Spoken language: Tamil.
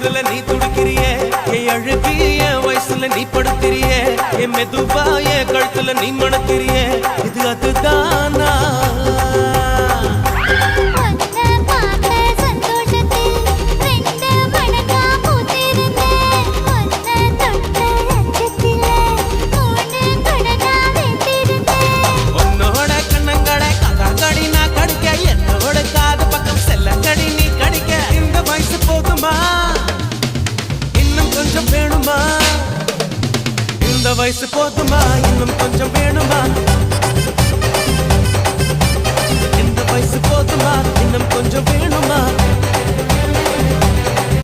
தொடுதல நீ துடிக்கிறியே என் அழுகி என் வயசுல நீ படுத்திரியே என் மெதுவா என் கழுத்துல நீ மணக்கிறியே இது அதுதானா இந்த வயசு போதுமா இன்னும் கொஞ்சம் வேணுமா இந்த வயசு போதுமா இன்னும் கொஞ்சம் வேணுமா